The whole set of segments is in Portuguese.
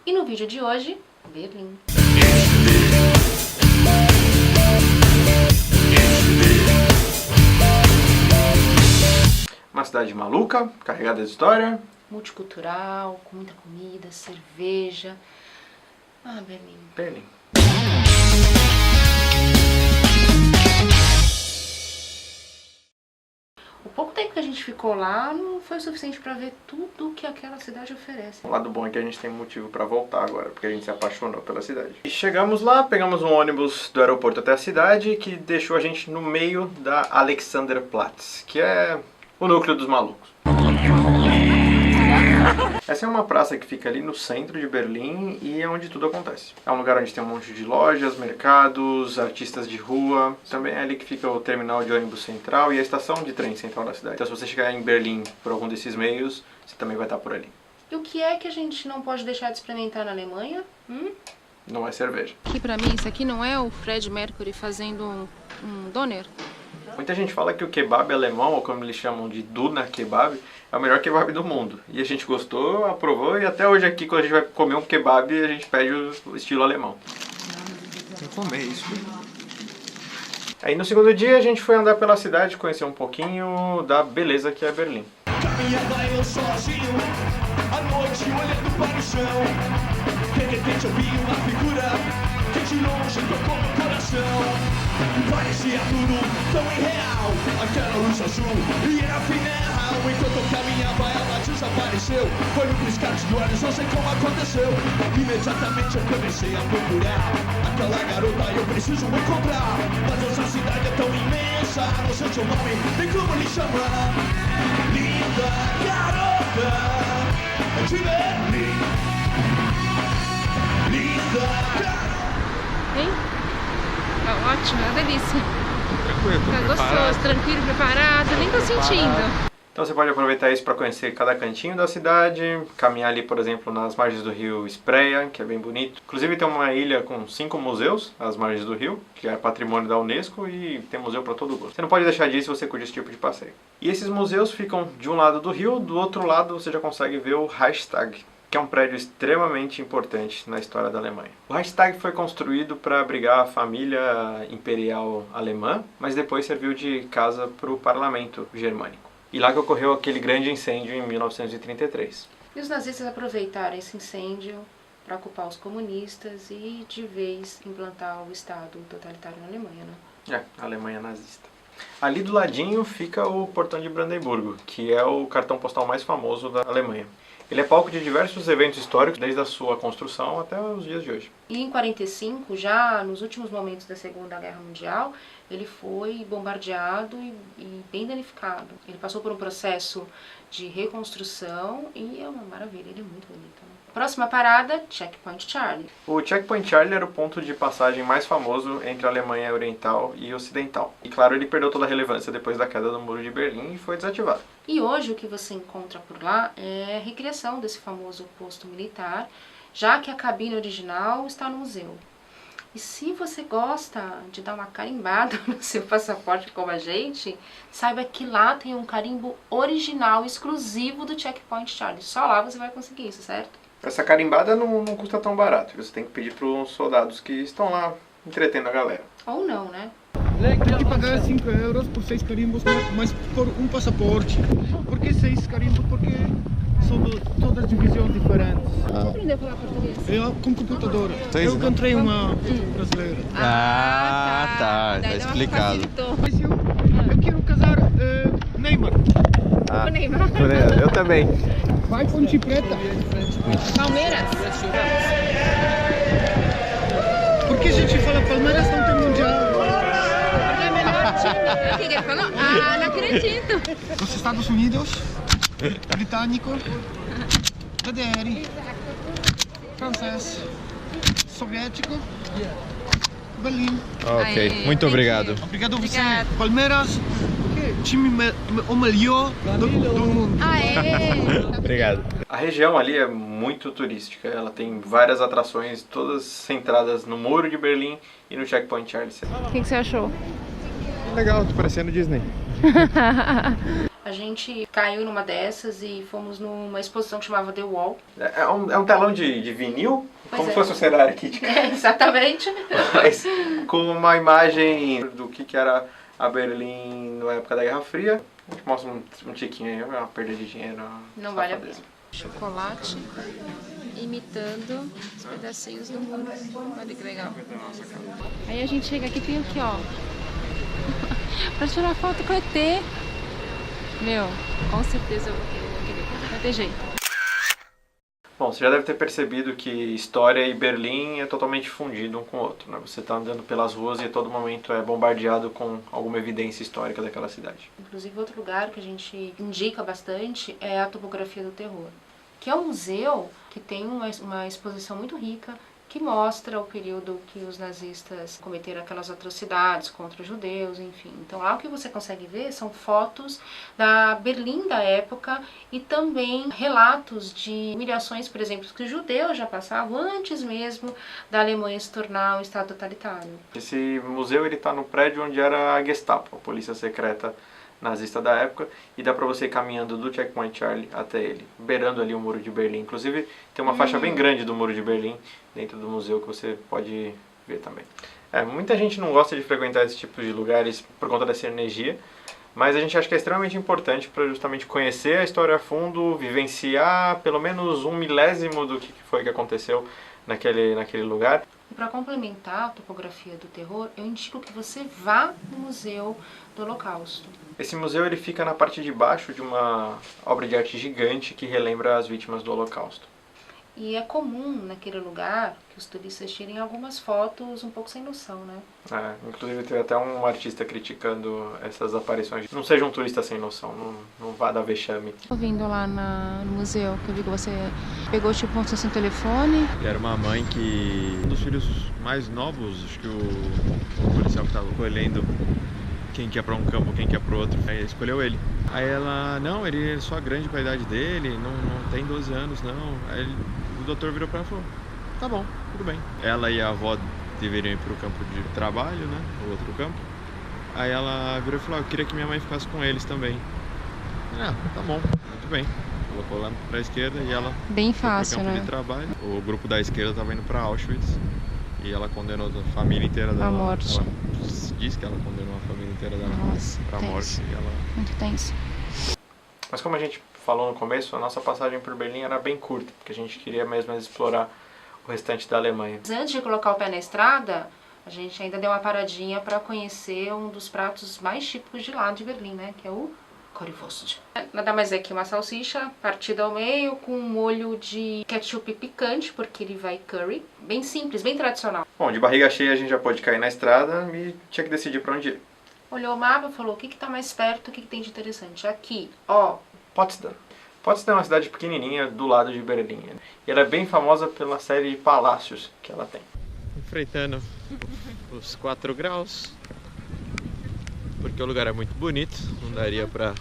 E no vídeo de hoje, Berlim. Uma cidade maluca, carregada de história. Multicultural, com muita comida, cerveja. Ah, Berlim. Berlim. O pouco tempo que a gente ficou lá não foi o suficiente para ver tudo que aquela cidade oferece. O lado bom é que a gente tem motivo para voltar agora, porque a gente se apaixonou pela cidade. E chegamos lá, pegamos um ônibus do aeroporto até a cidade, que deixou a gente no meio da Alexanderplatz, que é o núcleo dos malucos. Essa é uma praça que fica ali no centro de Berlim e é onde tudo acontece. É um lugar onde tem um monte de lojas, mercados, artistas de rua. Também é ali que fica o terminal de ônibus central e a estação de trem central da cidade. Então se você chegar em Berlim por algum desses meios, você também vai estar por ali. E o que é que a gente não pode deixar de experimentar na Alemanha? Não é cerveja. Aqui pra mim, isso aqui não é o Fred Mercury fazendo um doner? Muita gente fala que o kebab alemão, ou como eles chamam de Duna Kebab, é o melhor kebab do mundo. E a gente gostou, aprovou, e até hoje aqui, quando a gente vai comer um kebab, a gente pede o estilo alemão. Vou comer isso. Aí no segundo dia a gente foi andar pela cidade, conhecer um pouquinho da beleza que é Berlim. Caminhava eu sozinho, à noite olhando para o chão. De repente eu vi uma figura que de longe tocou no coração. Parecia tudo tão irreal, aquela luz azul e era final. Enquanto eu caminhava ela desapareceu. Foi no piscar de olhos, não sei como aconteceu. Imediatamente eu comecei a procurar aquela garota, eu preciso encontrar. Mas essa cidade é tão imensa, não sei seu nome, nem como lhe chamar. Linda garota de Berlim. Linda garota. Hein? Tá ótimo, é uma delícia. Tranquilo, Tá preparado. gostoso, tranquilo, preparado, nem tô sentindo. Então você pode aproveitar isso para conhecer cada cantinho da cidade, caminhar ali, por exemplo, nas margens do rio Spree, que é bem bonito. Inclusive tem uma ilha com 5 museus às margens do rio, que é patrimônio da Unesco e tem museu para todo gosto. Você não pode deixar disso se você curte esse tipo de passeio. E esses museus ficam de um lado do rio, do outro lado você já consegue ver o Reichstag, que é um prédio extremamente importante na história da Alemanha. O Reichstag foi construído para abrigar a família imperial alemã, mas depois serviu de casa para o parlamento germânico. E lá que ocorreu aquele grande incêndio em 1933. E os nazistas aproveitaram esse incêndio para ocupar os comunistas e de vez implantar o Estado totalitário na Alemanha, né? É, a Alemanha nazista. Ali do ladinho fica o Portão de Brandemburgo, que é o cartão postal mais famoso da Alemanha. Ele é palco de diversos eventos históricos, desde a sua construção até os dias de hoje. E em 45, já nos últimos momentos da Segunda Guerra Mundial, ele foi bombardeado e bem danificado. Ele passou por um processo de reconstrução e é uma maravilha, ele é muito bonito, né? Próxima parada, Checkpoint Charlie. O Checkpoint Charlie era o ponto de passagem mais famoso entre a Alemanha Oriental e Ocidental. E claro, ele perdeu toda a relevância depois da queda do Muro de Berlim e foi desativado. E hoje o que você encontra por lá é a recriação desse famoso posto militar, já que a cabine original está no museu. E se você gosta de dar uma carimbada no seu passaporte como a gente, saiba que lá tem um carimbo original, exclusivo do Checkpoint Charlie. Só lá você vai conseguir isso, certo? Essa carimbada não custa tão barato, você tem que pedir para os soldados que estão lá entretendo a galera. Ou não, né? Tem que pagar 5 euros por 6 carimbos, mas por um passaporte. Por que 6 carimbos? Porque são todas divisões diferentes. Você aprendeu a falar português? Eu com computador. Seis, Eu né? encontrei uma brasileira. Tá explicado. Mas eu quero casar Neymar. O Neymar. Eu também. Vai Ponte Preta. Palmeiras? Por que a gente fala Palmeiras não tem mundial? Porque é melhor time. O que ele falou? Ah, não acredito. Os Estados Unidos, britânico, DDR, francês, soviético, Berlim. Ok, Aê, muito obrigado. Obrigado a você. Obrigada. Palmeiras, time o melhor do mundo. Aê! Obrigado. A região ali é muito turística, ela tem várias atrações, todas centradas no Muro de Berlim e no Checkpoint Charlie. O que você achou? Legal, tô parecendo Disney. A gente caiu numa dessas e fomos numa exposição que chamava The Wall. É um telão de vinil, Pois como é. se fosse um cenário aqui, Exatamente. mas com uma imagem do que era a Berlim na época da Guerra Fria. A gente mostra um tiquinho aí, é uma perda de dinheiro. Não vale a pena. Chocolate imitando os pedacinhos do muro. Olha que legal. Aí a gente chega aqui, tem aqui, ó. Pra tirar foto com o ET. Meu, com certeza eu vou querer. Vai ter jeito. Bom, você já deve ter percebido que história e Berlim é totalmente fundido um com o outro, né? Você está andando pelas ruas e a todo momento é bombardeado com alguma evidência histórica daquela cidade. Inclusive, outro lugar que a gente indica bastante é a Topografia do Terror, que é um museu que tem uma exposição muito rica que mostra o período que os nazistas cometeram aquelas atrocidades contra os judeus, enfim. Então lá o que você consegue ver são fotos da Berlim da época e também relatos de humilhações, por exemplo, que os judeus já passavam antes mesmo da Alemanha se tornar um estado totalitário. Esse museu ele está no prédio onde era a Gestapo, a polícia secreta nazista da época, e dá para você ir caminhando do Checkpoint Charlie até ele, beirando ali o Muro de Berlim. Inclusive tem uma faixa bem grande do Muro de Berlim dentro do museu que você pode ver também. Muita gente não gosta de frequentar esse tipo de lugares por conta dessa energia, mas a gente acha que é extremamente importante para justamente conhecer a história a fundo, vivenciar pelo menos 1/1000 do que foi que aconteceu naquele lugar. E para complementar a Topografia do Terror, eu indico que você vá no Museu do Holocausto. Esse museu ele fica na parte de baixo de uma obra de arte gigante que relembra as vítimas do Holocausto. E é comum naquele lugar que os turistas tirem algumas fotos um pouco sem noção, né? Inclusive teve até um artista criticando essas aparições. Não seja um turista sem noção, não vá dar vexame. Tô vindo lá no museu, que eu vi que você pegou tipo um seu telefone. E era uma mãe que... Um dos filhos mais novos, acho que o policial que estava colhendo quem que ia pra um campo, quem que ia pro outro, aí escolheu ele. Aí ela, não, ele é só grande pra idade dele, não tem 12 anos não. Aí o doutor virou pra ela e falou, tá bom, tudo bem. Ela e a avó deveriam ir pro campo de trabalho, né, o outro campo. Aí ela virou e falou, eu queria que minha mãe ficasse com eles também. Tá bom, muito bem. Colocou lá pra esquerda e ela Bem foi pro fácil, campo né? de trabalho. O grupo da esquerda tava indo pra Auschwitz. E ela condenou a família inteira dela. À morte. Ela diz que ela condenou a família inteira dela pra tenso. morte. E ela... Muito tenso. Mas como a gente falou no começo, a nossa passagem por Berlim era bem curta, porque a gente queria mesmo explorar o restante da Alemanha. Antes de colocar o pé na estrada, a gente ainda deu uma paradinha para conhecer um dos pratos mais típicos de lá de Berlim, né? Que é o Currywurst. Nada mais é que uma salsicha partida ao meio com um molho de ketchup picante, porque ele vai curry. Bem simples, bem tradicional. Bom, de barriga cheia a gente já pode cair na estrada e tinha que decidir para onde ir. Olhou o mapa e falou, o que tá mais perto, o que tem de interessante? Aqui, ó. Potsdam. Potsdam é uma cidade pequenininha do lado de Berlim. E ela é bem famosa pela série de palácios que ela tem. Enfrentando os 4 graus. Porque o lugar é muito bonito, não daria pra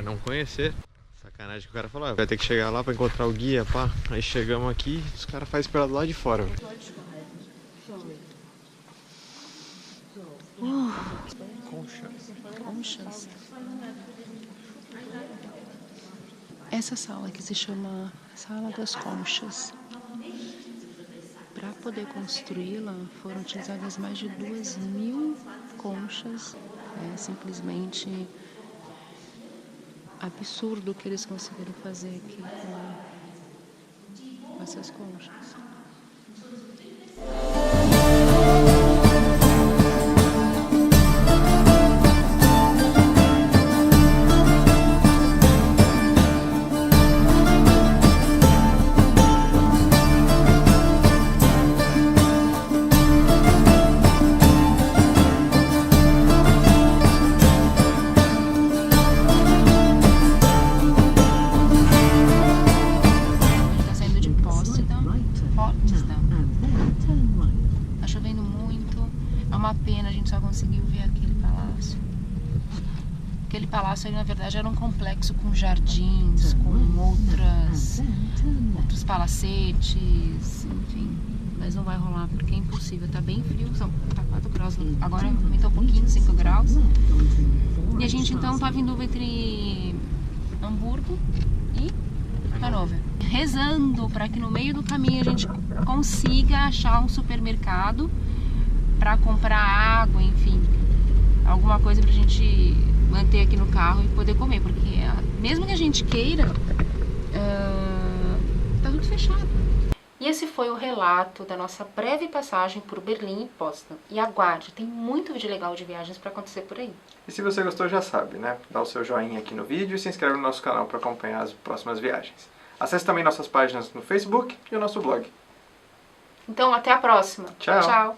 não conhecer. Sacanagem que o cara falou, vai ter que chegar lá pra encontrar o guia, pá. Aí chegamos aqui, os caras fazem esperar do lado de fora. Conchas. Essa sala aqui se chama Sala das Conchas. Para poder construí-la foram utilizadas mais de 2000 conchas. É simplesmente absurdo o que eles conseguiram fazer aqui com essas conchas. Tá chovendo muito, é uma pena, a gente só conseguiu ver aquele palácio. Aquele palácio ali, na verdade, era um complexo com jardins, com outros palacetes, enfim. Mas não vai rolar porque é impossível, tá bem frio, tá 4 graus, agora aumentou um pouquinho, 5 graus. E a gente então estava em dúvida entre Hamburgo e Hannover, rezando para que no meio do caminho a gente consiga achar um supermercado para comprar água, enfim, alguma coisa pra gente manter aqui no carro e poder comer, porque mesmo que a gente queira, tá tudo fechado. E esse foi o relato da nossa breve passagem por Berlim e Potsdam. E aguarde, tem muito vídeo legal de viagens para acontecer por aí. E se você gostou, já sabe, né? Dá o seu joinha aqui no vídeo e se inscreve no nosso canal para acompanhar as próximas viagens. Acesse também nossas páginas no Facebook e o nosso blog. Então, até a próxima. Tchau. Tchau.